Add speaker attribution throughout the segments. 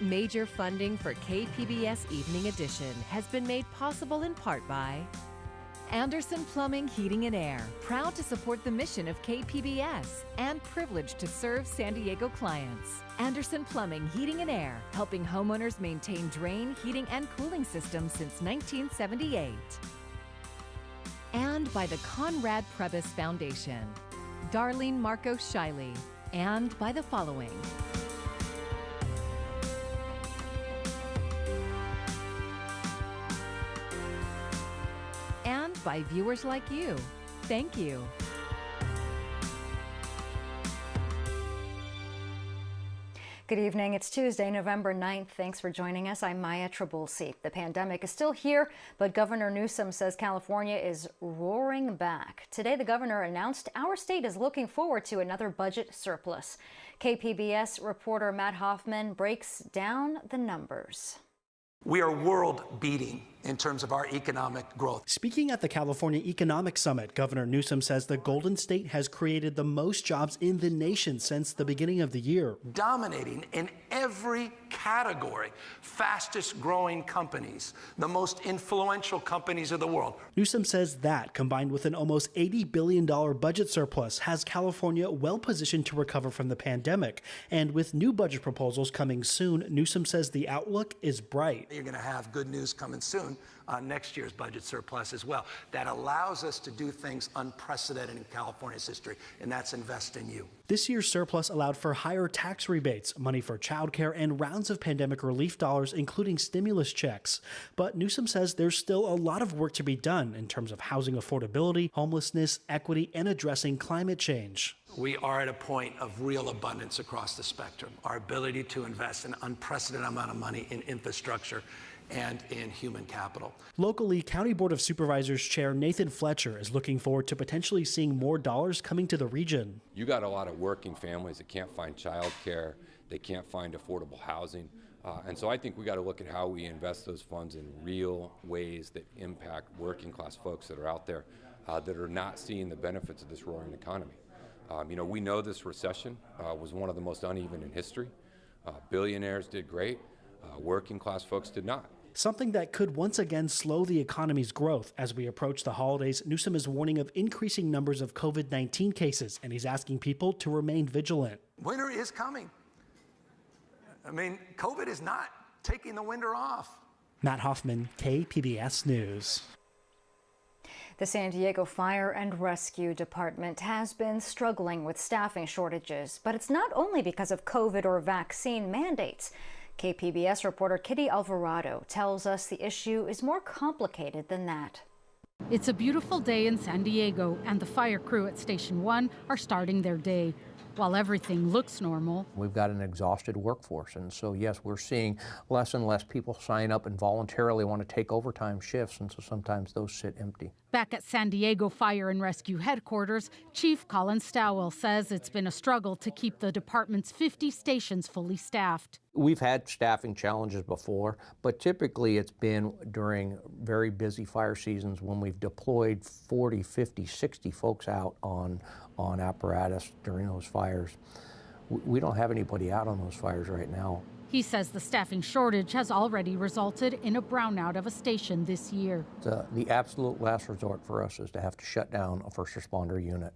Speaker 1: Major funding for KPBS Evening Edition has been made possible in part by Anderson Plumbing, Heating and Air, proud to support the mission of KPBS and privileged to serve San Diego clients. Anderson Plumbing, Heating and Air, helping homeowners maintain drain, heating, and cooling systems since 1978. And by the Conrad Prebys Foundation, Darlene Marco Shiley, and by the following. And by viewers like you. Thank you.
Speaker 2: Good evening. It's Tuesday, November 9th. Thanks for joining us. I'm Maya Trabulsi. The pandemic is still here, but Governor Newsom says California is roaring back. Today, the governor announced our state is looking forward to another budget surplus. KPBS reporter Matt Hoffman breaks down the numbers.
Speaker 3: We are world-beating in terms of our economic growth.
Speaker 4: Speaking at the California Economic Summit, Governor Newsom says the Golden State has created the most jobs in the nation since the beginning of the year.
Speaker 3: Dominating in every category, fastest growing companies, the most influential companies of the world.
Speaker 4: Newsom says that, combined with an almost $80 billion budget surplus, has California well positioned to recover from the pandemic. And with new budget proposals coming soon, Newsom says the outlook is bright.
Speaker 3: You're going to have good news coming soon on next year's budget surplus as well. That allows us to do things unprecedented in California's history, and that's invest in you.
Speaker 4: This year's surplus allowed for higher tax rebates, money for childcare, and rounds of pandemic relief dollars, including stimulus checks. But Newsom says there's still a lot of work to be done in terms of housing affordability, homelessness, equity, and addressing climate change.
Speaker 3: We are at a point of real abundance across the spectrum. Our ability to invest an unprecedented amount of money in infrastructure and in human capital.
Speaker 4: Locally, County Board of Supervisors Chair Nathan Fletcher is looking forward to potentially seeing more dollars coming to the region.
Speaker 5: You got a lot of working families that can't find childcare, they can't find affordable housing. And so I think we got to look at how we invest those funds in real ways that impact working class folks that are out there that are not seeing the benefits of this roaring economy. We know this recession was one of the most uneven in history. Billionaires did great, working class folks did not.
Speaker 4: Something that could once again slow the economy's growth. As we approach the holidays, Newsom is warning of increasing numbers of COVID-19 cases, and he's asking people to remain vigilant.
Speaker 3: Winter is coming. I mean, COVID is not taking the winter off.
Speaker 4: Matt Hoffman, KPBS News.
Speaker 2: The San Diego Fire and Rescue Department has been struggling with staffing shortages, but it's not only because of COVID or vaccine mandates. KPBS reporter Kitty Alvarado tells us the issue is more complicated than that.
Speaker 6: It's a beautiful day in San Diego, and the fire crew at Station 1 are starting their day. While everything looks normal,
Speaker 7: we've got an exhausted workforce, and so yes, we're seeing less and less people sign up and voluntarily want to take overtime shifts, and so sometimes those sit empty.
Speaker 6: Back at San Diego Fire and Rescue Headquarters, Chief Colin Stowell says it's been a struggle to keep the department's 50 stations fully staffed.
Speaker 7: We've had staffing challenges before, but typically it's been during very busy fire seasons when we've deployed 40, 50, 60 folks out on apparatus during those fires. We don't have anybody out on those fires right now.
Speaker 6: He says the staffing shortage has already resulted in a brownout of a station this year.
Speaker 7: The absolute last resort for us is to have to shut down a first responder unit.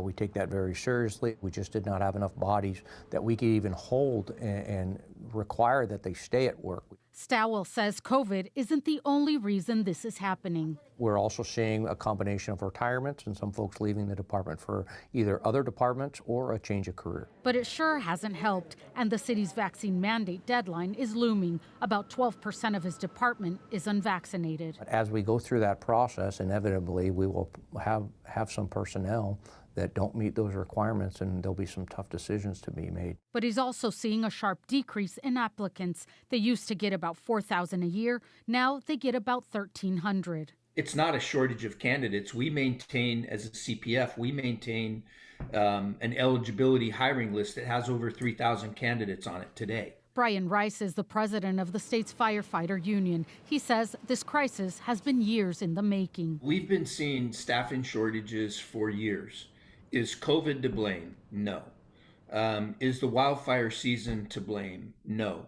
Speaker 7: We take that very seriously. We just did not have enough bodies that we could even hold and require that they stay at work.
Speaker 6: Stowell says COVID isn't the only reason this is happening.
Speaker 7: We're also seeing a combination of retirements and some folks leaving the department for either other departments or a change of career.
Speaker 6: But it sure hasn't helped, and the city's vaccine mandate deadline is looming. About 12% of his department is unvaccinated.
Speaker 7: As we go through that process, inevitably we will have some personnel that don't meet those requirements, and there'll be some tough decisions to be made.
Speaker 6: But he's also seeing a sharp decrease in applicants. They used to get about 4,000 a year. Now they get about 1,300.
Speaker 8: It's not a shortage of candidates. We maintain, as a CPF, an eligibility hiring list that has over 3,000 candidates on it today.
Speaker 6: Brian Rice is the president of the state's firefighter union. He says this crisis has been years in the making.
Speaker 8: We've been seeing staffing shortages for years. Is COVID to blame? No. Is the wildfire season to blame? No.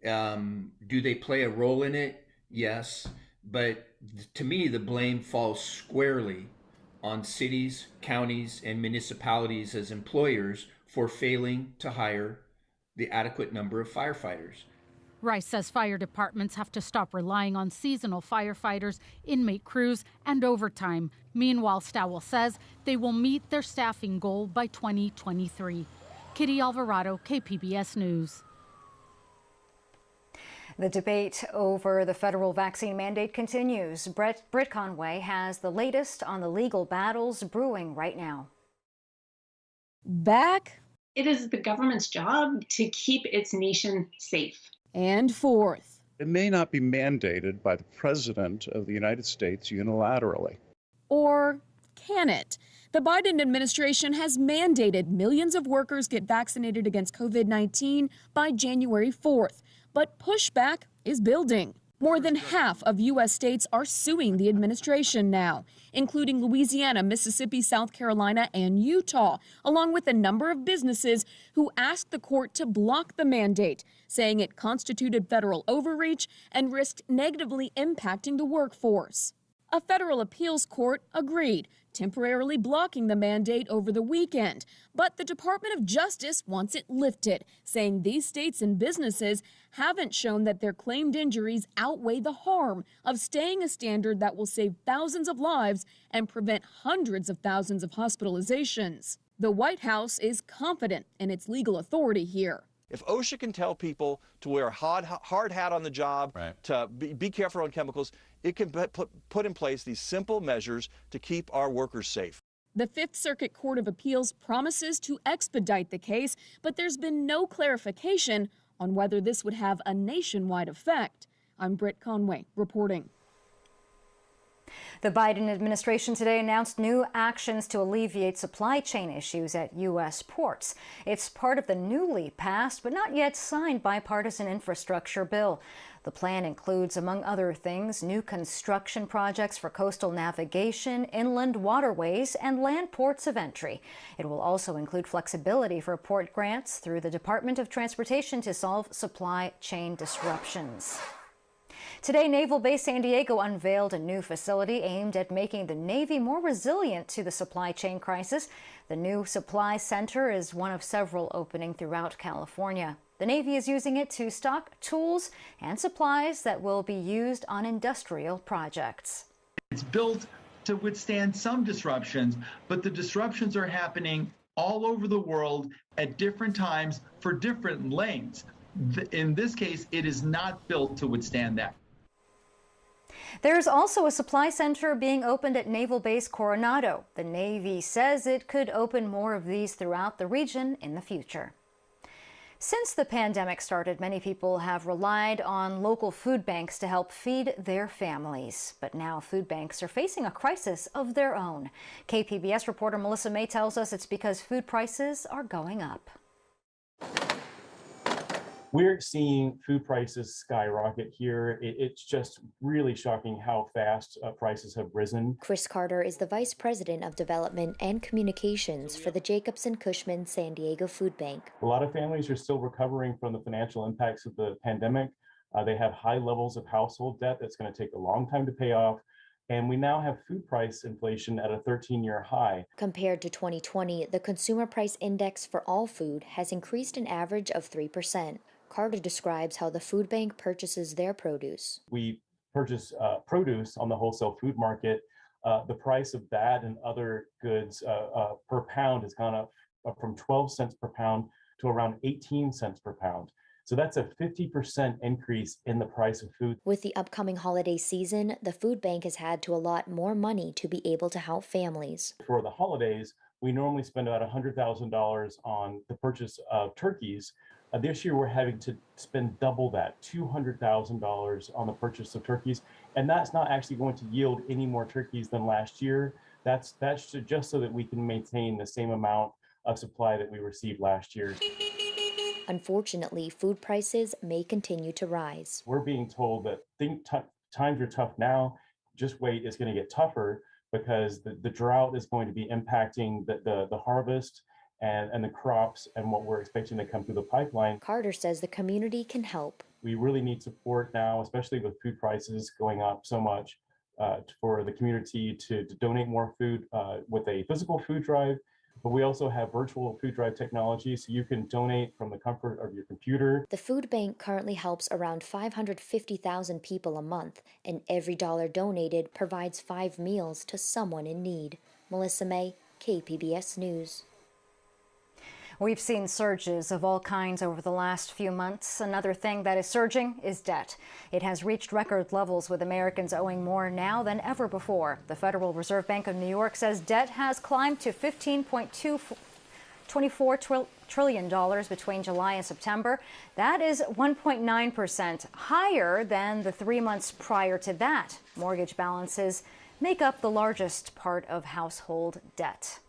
Speaker 8: Do they play a role in it? Yes. But to me, the blame falls squarely on cities, counties, and municipalities as employers for failing to hire the adequate number of firefighters.
Speaker 6: Rice says fire departments have to stop relying on seasonal firefighters, inmate crews, and overtime. Meanwhile, Stowell says they will meet their staffing goal by 2023. Kitty Alvarado, KPBS News.
Speaker 2: The debate over the federal vaccine mandate continues. Britt Conway has the latest on the legal battles brewing right now.
Speaker 9: Back
Speaker 10: it is the government's job to keep its nation safe.
Speaker 9: And forth.
Speaker 11: It may not be mandated by the President of the United States unilaterally.
Speaker 9: Or can it? The Biden administration has mandated millions of workers get vaccinated against COVID-19 by January 4th. But pushback is building. More than half of U.S. states are suing the administration now, including Louisiana, Mississippi, South Carolina, and Utah, along with a number of businesses who asked the court to block the mandate, saying it constituted federal overreach and risked negatively impacting the workforce. A federal appeals court agreed, temporarily blocking the mandate over the weekend. But the Department of Justice wants it lifted, saying these states and businesses haven't shown that their claimed injuries outweigh the harm of staying a standard that will save thousands of lives and prevent hundreds of thousands of hospitalizations. The White House is confident in its legal authority here.
Speaker 12: If OSHA can tell people to wear a hard hat on the job, to be careful on chemicals, it can put in place these simple measures to keep our workers safe.
Speaker 9: The Fifth Circuit Court of Appeals promises to expedite the case, but there's been no clarification on whether this would have a nationwide effect. I'm Britt Conway reporting.
Speaker 2: The Biden administration today announced new actions to alleviate supply chain issues at U.S. ports. It's part of the newly passed but not yet signed bipartisan infrastructure bill. The plan includes, among other things, new construction projects for coastal navigation, inland waterways, and land ports of entry. It will also include flexibility for port grants through the Department of Transportation to solve supply chain disruptions. Today, Naval Base San Diego unveiled a new facility aimed at making the Navy more resilient to the supply chain crisis. The new supply center is one of several opening throughout California. The Navy is using it to stock tools and supplies that will be used on industrial projects.
Speaker 13: It's built to withstand some disruptions, but the disruptions are happening all over the world at different times for different lengths. In this case, it is not built to withstand that.
Speaker 2: There's also a supply center being opened at Naval Base Coronado. The Navy says it could open more of these throughout the region in the future. Since the pandemic started, many people have relied on local food banks to help feed their families. But now food banks are facing a crisis of their own. KPBS reporter Melissa May tells us it's because food prices are going up.
Speaker 14: We're seeing food prices skyrocket here. It's just really shocking how fast prices have risen.
Speaker 15: Chris Carter is the Vice President of Development and Communications for the Jacobson Cushman San Diego Food Bank.
Speaker 14: A lot of families are still recovering from the financial impacts of the pandemic. They have high levels of household debt that's going to take a long time to pay off. And we now have food price inflation at a 13-year high.
Speaker 15: Compared to 2020, the Consumer Price Index for all food has increased an average of 3%. Carter describes how the food bank purchases their produce.
Speaker 14: We purchase produce on the wholesale food market. The price of that and other goods per pound has gone up from 12 cents per pound to around 18 cents per pound. So that's a 50% increase in the price of food.
Speaker 15: With the upcoming holiday season, the food bank has had to allot more money to be able to help families.
Speaker 14: For the holidays, we normally spend about $100,000 on the purchase of turkeys. This year, we're having to spend double that, $200,000 on the purchase of turkeys. And that's not actually going to yield any more turkeys than last year. That's just so that we can maintain the same amount of supply that we received last year.
Speaker 15: Unfortunately, food prices may continue to rise.
Speaker 14: We're being told that times are tough now, just wait, it's going to get tougher because the drought is going to be impacting the harvest and the crops and what we're expecting to come through the pipeline.
Speaker 15: Carter says the community can help.
Speaker 14: We really need support now, especially with food prices going up so much, for the community to donate more food with a physical food drive. But we also have virtual food drive technology, so you can donate from the comfort of your computer.
Speaker 15: The food bank currently helps around 550,000 people a month, and every dollar donated provides 5 meals to someone in need. Melissa May, KPBS News.
Speaker 2: We've seen surges of all kinds over the last few months. Another thing that is surging is debt. It has reached record levels, with Americans owing more now than ever before. The Federal Reserve Bank of New York says debt has climbed to $15.24 trillion between July and September. That is 1.9% higher than the 3 months prior to that. Mortgage balances make up the largest part of household debt.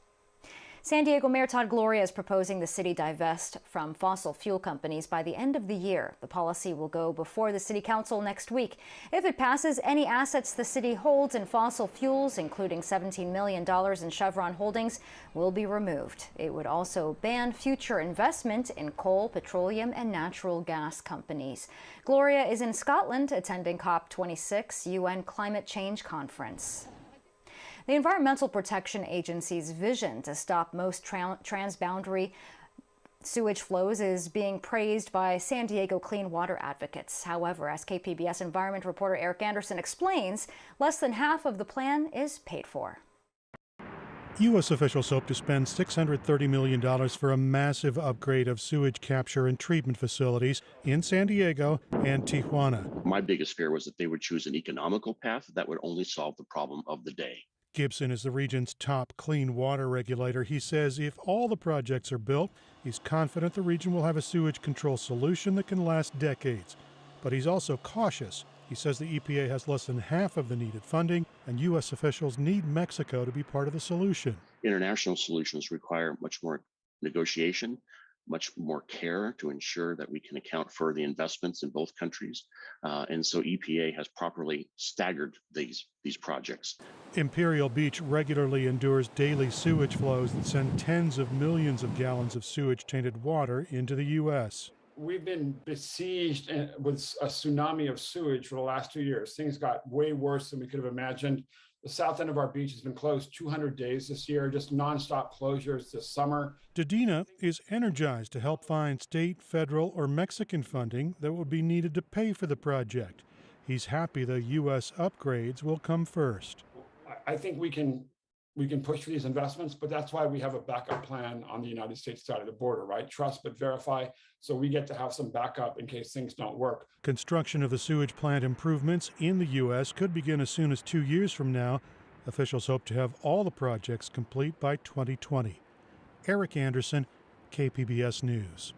Speaker 2: San Diego Mayor Todd Gloria is proposing the city divest from fossil fuel companies by the end of the year. The policy will go before the city council next week. If it passes, any assets the city holds in fossil fuels, including $17 million in Chevron holdings, will be removed. It would also ban future investment in coal, petroleum, and natural gas companies. Gloria is in Scotland attending COP26 UN Climate Change Conference. The Environmental Protection Agency's vision to stop most transboundary sewage flows is being praised by San Diego clean water advocates. However, as KPBS environment reporter Eric Anderson explains, less than half of the plan is paid for.
Speaker 16: U.S. officials hope to spend $630 million for a massive upgrade of sewage capture and treatment facilities in San Diego and Tijuana.
Speaker 17: My biggest fear was that they would choose an economical path that would only solve the problem of the day.
Speaker 16: Gibson is the region's top clean water regulator. He says if all the projects are built, he's confident the region will have a sewage control solution that can last decades. But he's also cautious. He says the EPA has less than half of the needed funding, and U.S. officials need Mexico to be part of the solution.
Speaker 17: International solutions require much more negotiation, much more care to ensure that we can account for the investments in both countries. And so EPA has properly staggered these projects.
Speaker 16: Imperial Beach regularly endures daily sewage flows that send tens of millions of gallons of sewage-tainted water into the U.S.
Speaker 18: We've been besieged with a tsunami of sewage for the last 2 years. Things got way worse than we could have imagined. The south end of our beach has been closed 200 days this year, just nonstop closures this summer.
Speaker 16: Dedina is energized to help find state, federal, or Mexican funding that would be needed to pay for the project. He's happy the U.S. upgrades will come first.
Speaker 18: I think we can push for these investments, but that's why we have a backup plan on the United States side of the border, right? Trust but verify, so we get to have some backup in case things don't work.
Speaker 16: Construction of the sewage plant improvements in the U.S. could begin as soon as 2 years from now. Officials hope to have all the projects complete by 2020. Eric Anderson, KPBS News.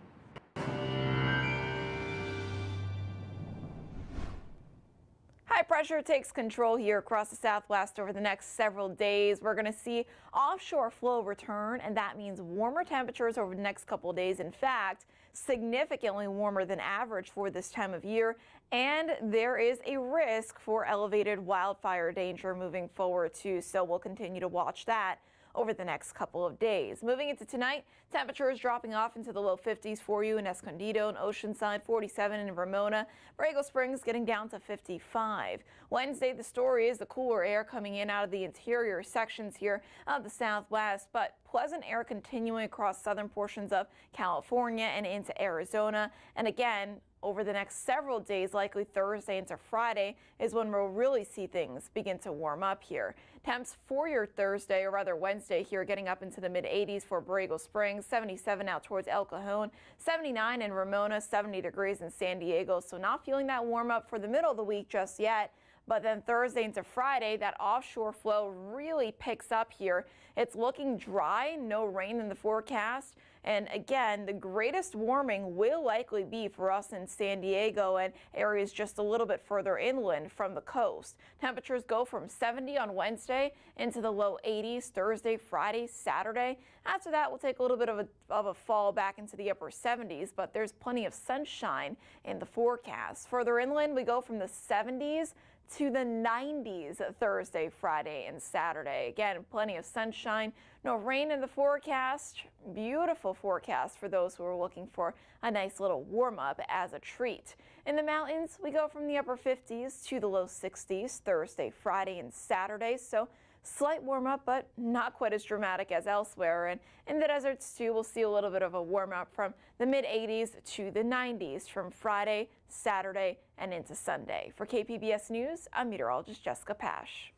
Speaker 19: High pressure takes control here across the Southwest over the next several days. We're going to see offshore flow return, and that means warmer temperatures over the next couple of days. In fact, significantly warmer than average for this time of year. And there is a risk for elevated wildfire danger moving forward, too. So we'll continue to watch that over the next couple of days. Moving into tonight, temperatures dropping off into the low 50s for you in Escondido and Oceanside, 47 in Ramona. Borrego Springs getting down to 55. Wednesday, the story is the cooler air coming in out of the interior sections here of the Southwest, but pleasant air continuing across southern portions of California and into Arizona. And again, over the next several days, likely Thursday into Friday, is when we'll really see things begin to warm up here. Temps for your Thursday, or rather Wednesday here, getting up into the mid-80s for Borrego Springs, 77 out towards El Cajon, 79 in Ramona, 70 degrees in San Diego. So not feeling that warm up for the middle of the week just yet. But then Thursday into Friday, that offshore flow really picks up here. It's looking dry, no rain in the forecast. And again, the greatest warming will likely be for us in San Diego and areas just a little bit further inland from the coast. Temperatures go from 70 on Wednesday into the low 80s Thursday, Friday, Saturday. After that, we'll take a little bit of a fall back into the upper 70s, but there's plenty of sunshine in the forecast. Further inland, we go from the 70s to the 90s Thursday, Friday, and Saturday. Again, plenty of sunshine, no rain in the forecast. Beautiful forecast for those who are looking for a nice little warm up as a treat. In the mountains, we go from the upper 50s to the low 60s Thursday, Friday, and Saturday. So slight warm up, but not quite as dramatic as elsewhere. And in the deserts too, we'll see a little bit of a warm up from the mid 80s to the 90s from Friday, Saturday, and into Sunday. For KPBS News, I'm meteorologist Jessica Pash.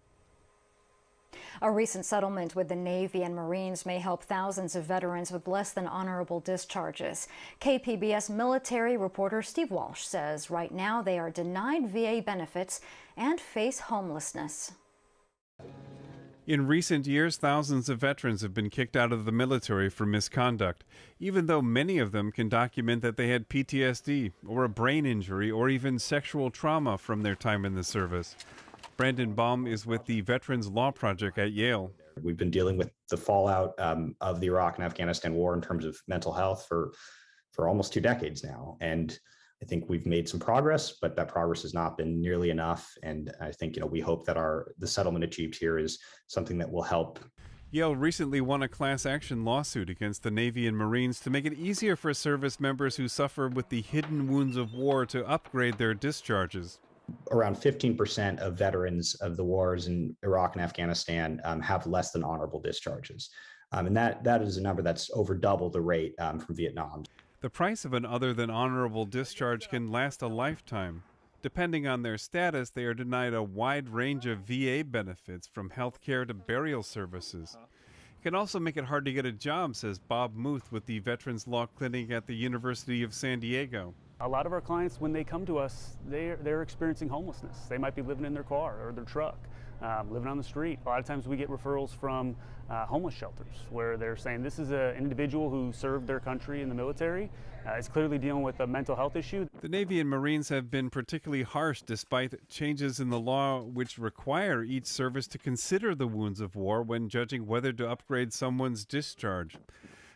Speaker 2: A recent settlement with the Navy and Marines may help thousands of veterans with less than honorable discharges. KPBS military reporter Steve Walsh says right now they are denied VA benefits and face homelessness.
Speaker 20: In recent years, thousands of veterans have been kicked out of the military for misconduct, even though many of them can document that they had PTSD or a brain injury or even sexual trauma from their time in the service. Brandon Baum is with the Veterans Law Project at Yale.
Speaker 21: We've been dealing with the fallout of the Iraq and Afghanistan war in terms of mental health for almost 2 decades now. And I think we've made some progress, but that progress has not been nearly enough. And I think, we hope that the settlement achieved here is something that will help.
Speaker 20: Yale recently won a class action lawsuit against the Navy and Marines to make it easier for service members who suffer with the hidden wounds of war to upgrade their discharges.
Speaker 21: Around 15% of veterans of the wars in Iraq and Afghanistan have less than honorable discharges. And that is a number that's over double the rate from Vietnam.
Speaker 20: The price of an other than honorable discharge can last a lifetime. Depending on their status, they are denied a wide range of VA benefits, from health care to burial services. It can also make it hard to get a job, says Bob Muth with the Veterans Law Clinic at the University of San Diego.
Speaker 22: A lot of our clients, when they come to us, they're experiencing homelessness. They might be living in their car or their truck, living on the street. A lot of times we get referrals from homeless shelters where they're saying this is an individual who served their country in the military, is clearly dealing with a mental health issue.
Speaker 20: The Navy and Marines have been particularly harsh despite changes in the law which require each service to consider the wounds of war when judging whether to upgrade someone's discharge.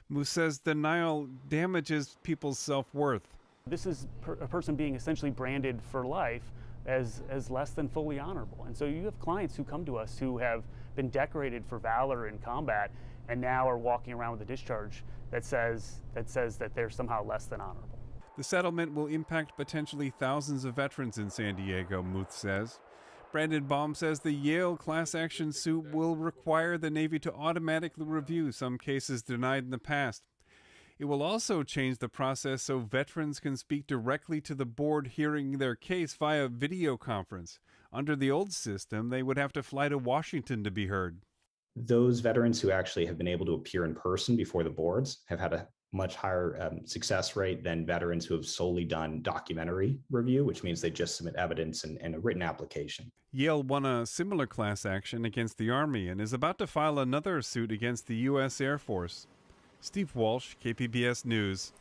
Speaker 20: Moose says denial damages people's self-worth.
Speaker 22: This is a person being essentially branded for life as less than fully honorable. And so you have clients who come to us who have been decorated for valor in combat and now are walking around with a discharge that says that they're somehow less than honorable.
Speaker 20: The settlement will impact potentially thousands of veterans in San Diego, Muth says. Brandon Baum says the Yale class action suit will require the Navy to automatically review some cases denied in the past. It will also change the process so veterans can speak directly to the board hearing their case via video conference. Under the old system, they would have to fly to Washington to be heard.
Speaker 21: Those veterans who actually have been able to appear in person before the boards have had a much higher success rate than veterans who have solely done documentary review, which means they just submit evidence and a written application.
Speaker 20: Yale won a similar class action against the Army and is about to file another suit against the U.S. Air Force. Steve Walsh, KPBS News.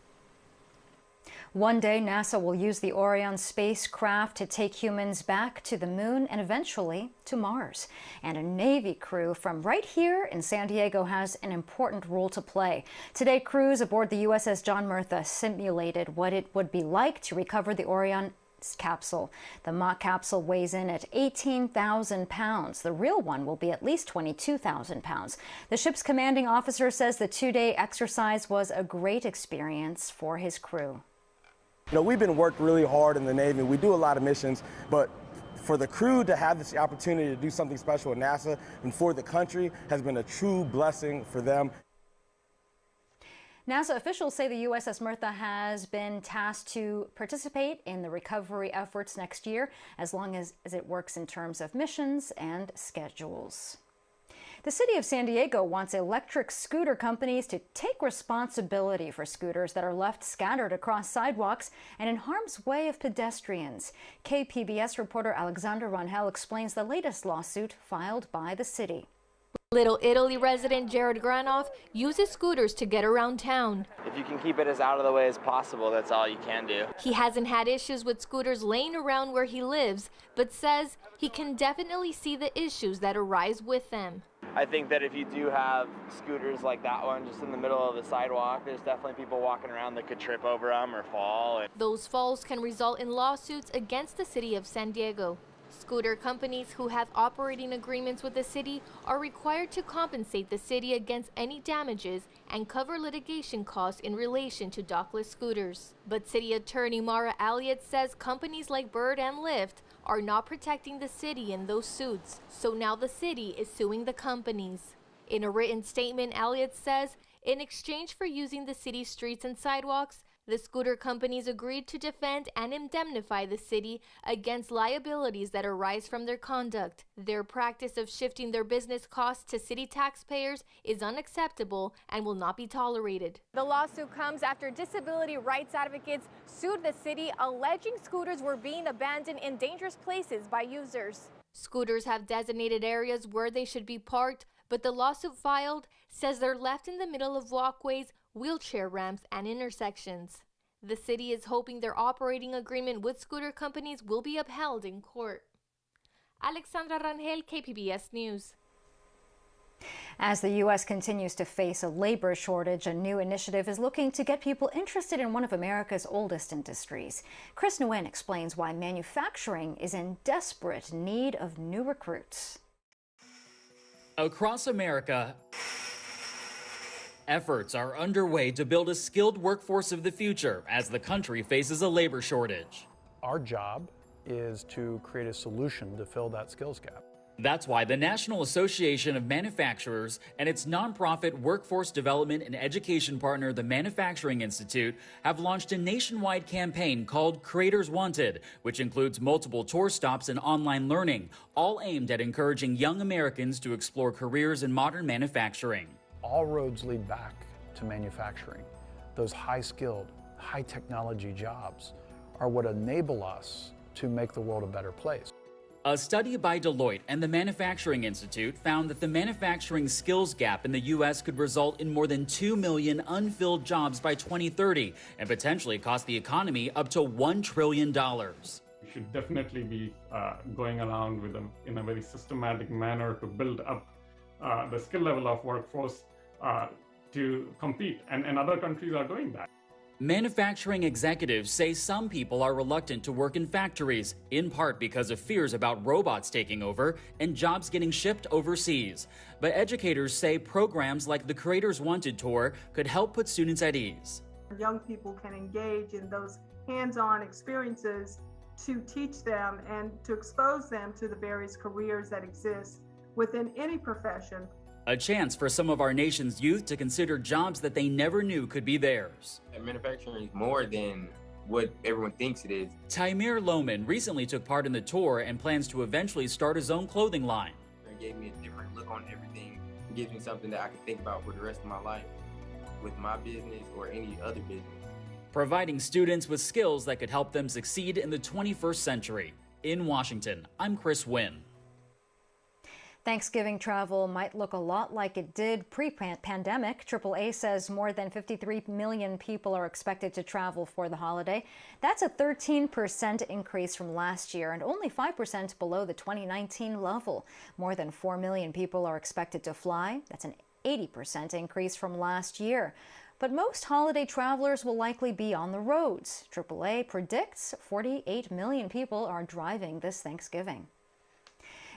Speaker 2: One day, NASA will use the Orion spacecraft to take humans back to the moon and eventually to Mars. And a Navy crew from right here in San Diego has an important role to play. Today, crews aboard the USS John Murtha simulated what it would be like to recover the Orion capsule. The mock capsule weighs in at 18,000 pounds. The real one will be at least 22,000 pounds. The ship's commanding officer says the two-day exercise was a great experience for his crew.
Speaker 23: We've been worked really hard in the Navy. We do a lot of missions, but for the crew to have this opportunity to do something special with NASA and for the country has been a true blessing for them.
Speaker 2: NASA officials say the USS Murtha has been tasked to participate in the recovery efforts next year, as long as it works in terms of missions and schedules. The city of San Diego wants electric scooter companies to take responsibility for scooters that are left scattered across sidewalks and in harm's way of pedestrians. KPBS reporter Alexandra Rangel explains the latest lawsuit filed by the city.
Speaker 24: Little Italy resident Jared Granoff uses scooters to get around town.
Speaker 25: If you can keep it as out of the way as possible, that's all you can do.
Speaker 24: He hasn't had issues with scooters laying around where he lives, but says he can definitely see the issues that arise with them.
Speaker 25: I think that if you do have scooters like that one just in the middle of the sidewalk, there's definitely people walking around that could trip over them or fall.
Speaker 24: Those falls can result in lawsuits against the city of San Diego. Scooter companies who have operating agreements with the city are required to compensate the city against any damages and cover litigation costs in relation to dockless scooters. But City Attorney Mara Elliott says companies like Bird and Lyft are not protecting the city in those suits, so now the city is suing the companies. In a written statement, Elliott says, in exchange for using the city's streets and sidewalks, the scooter companies agreed to defend and indemnify the city against liabilities that arise from their conduct. Their practice of shifting their business costs to city taxpayers is unacceptable and will not be tolerated.
Speaker 1: The lawsuit comes after disability rights advocates sued the city, alleging scooters were being abandoned in dangerous places by users.
Speaker 24: Scooters have designated areas where they should be parked, but the lawsuit filed says they're left in the middle of walkways, wheelchair ramps, and intersections. The city is hoping their operating agreement with scooter companies will be upheld in court. Alexandra Rangel, KPBS News.
Speaker 2: As the U.S. continues to face a labor shortage, a new initiative is looking to get people interested in one of America's oldest industries. Chris Nguyen explains why manufacturing is in desperate need of new recruits.
Speaker 3: Across America, efforts are underway to build a skilled workforce of the future as the country faces a labor shortage.
Speaker 4: Our job is to create a solution to fill that skills gap.
Speaker 3: That's why the National Association of Manufacturers and its nonprofit workforce development and education partner, the Manufacturing Institute, have launched a nationwide campaign called Creators Wanted, which includes multiple tour stops and online learning, all aimed at encouraging young Americans to explore careers in modern manufacturing.
Speaker 4: All roads lead back to manufacturing. Those high-skilled, high-technology jobs are what enable us to make the world a better place.
Speaker 3: A study by Deloitte and the Manufacturing Institute found that the manufacturing skills gap in the U.S. could result in more than 2 million unfilled jobs by 2030 and potentially cost the economy up to $1 trillion.
Speaker 5: We should definitely be going around with them in a very systematic manner to build up the skill level of workforce to compete, and other countries are doing that.
Speaker 3: Manufacturing executives say some people are reluctant to work in factories, in part because of fears about robots taking over and jobs getting shipped overseas. But educators say programs like the Creators Wanted Tour could help put students at ease.
Speaker 7: Young people can engage in those hands-on experiences to teach them and to expose them to the various careers that exist within any profession.
Speaker 3: A chance for some of our nation's youth to consider jobs that they never knew could be theirs.
Speaker 26: Manufacturing is more than what everyone thinks it is.
Speaker 3: Tymir Lohman recently took part in the tour and plans to eventually start his own clothing line.
Speaker 26: It gave me a different look on everything. It gives me something that I can think about for the rest of my life with my business or any other business.
Speaker 3: Providing students with skills that could help them succeed in the 21st century. In Washington, I'm Chris Nguyen.
Speaker 2: Thanksgiving travel might look a lot like it did pre-pandemic. AAA says more than 53 million people are expected to travel for the holiday. That's a 13% increase from last year and only 5% below the 2019 level. More than 4 million people are expected to fly. That's an 80% increase from last year. But most holiday travelers will likely be on the roads. AAA predicts 48 million people are driving this Thanksgiving.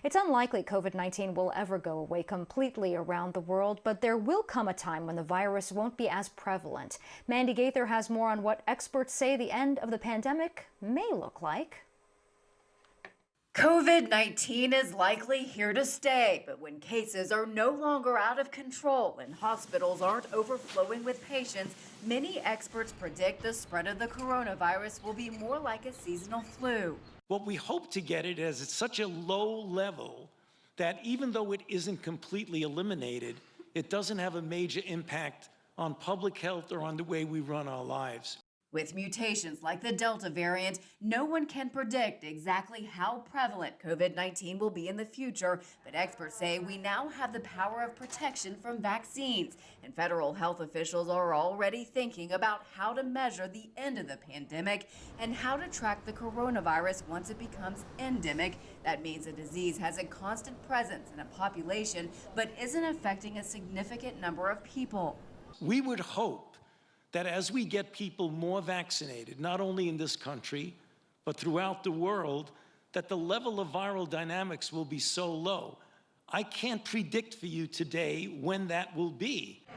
Speaker 2: It's unlikely COVID-19 will ever go away completely around the world, but there will come a time when the virus won't be as prevalent. Mandy Gaither has more on what experts say the end of the pandemic may look like.
Speaker 27: COVID-19 is likely here to stay, but when cases are no longer out of control and hospitals aren't overflowing with patients, many experts predict the spread of the coronavirus will be more like a seasonal flu.
Speaker 28: What we hope to get it is at such a low level that even though it isn't completely eliminated, it doesn't have a major impact on public health or on the way we run our lives.
Speaker 27: With mutations like the Delta variant, no one can predict exactly how prevalent COVID-19 will be in the future, but experts say we now have the power of protection from vaccines, and federal health officials are already thinking about how to measure the end of the pandemic and how to track the coronavirus once it becomes endemic. That means a disease has a constant presence in a population but isn't affecting a significant number of people.
Speaker 28: We would hope that as we get people more vaccinated, not only in this country, but throughout the world, that the level of viral dynamics will be so low. I can't predict for you today when that will be.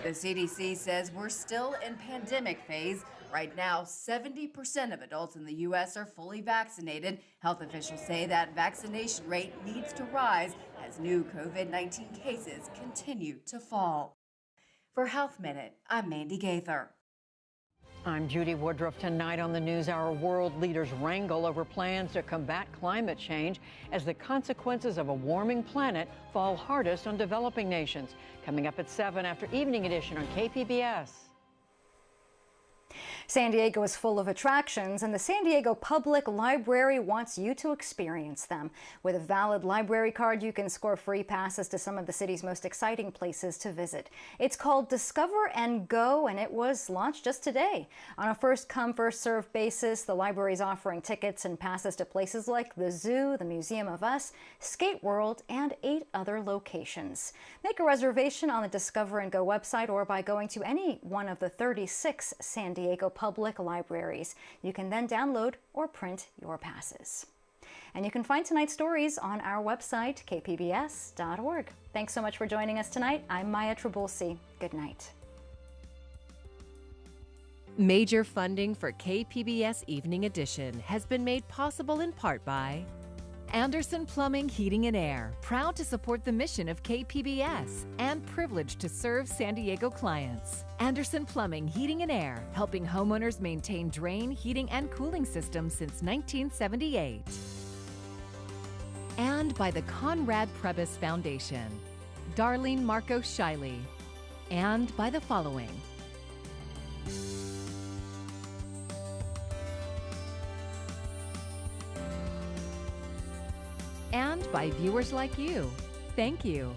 Speaker 27: The CDC says we're still in pandemic phase. Right now, 70% of adults in the U.S. are fully vaccinated. Health officials say that vaccination rate needs to rise as new COVID-19 cases continue to fall. For Health Minute, I'm Mandy Gaither.
Speaker 6: I'm Judy Woodruff. Tonight on the news, our world leaders wrangle over plans to combat climate change as the consequences of a warming planet fall hardest on developing nations. Coming up at 7 after Evening Edition on KPBS.
Speaker 2: San Diego is full of attractions, and the San Diego Public Library wants you to experience them. With a valid library card, you can score free passes to some of the city's most exciting places to visit. It's called Discover and Go, and it was launched just today. On a first-come, first-served basis, the library is offering tickets and passes to places like the Zoo, the Museum of Us, Skate World, and 8 other locations. Make a reservation on the Discover and Go website or by going to any one of the 36 San Diego public libraries. You can then download or print your passes. And you can find tonight's stories on our website, kpbs.org. Thanks so much for joining us tonight. I'm Maya Trabulsi. Good night.
Speaker 8: Major funding for KPBS Evening Edition has been made possible in part by Anderson Plumbing, Heating and Air, proud to support the mission of KPBS and privileged to serve San Diego clients. Anderson Plumbing, Heating and Air, helping homeowners maintain drain, heating, and cooling systems since 1978. And by the Conrad Prebys Foundation, Darlene Marco Shiley. And by the following: and by viewers like you. Thank you.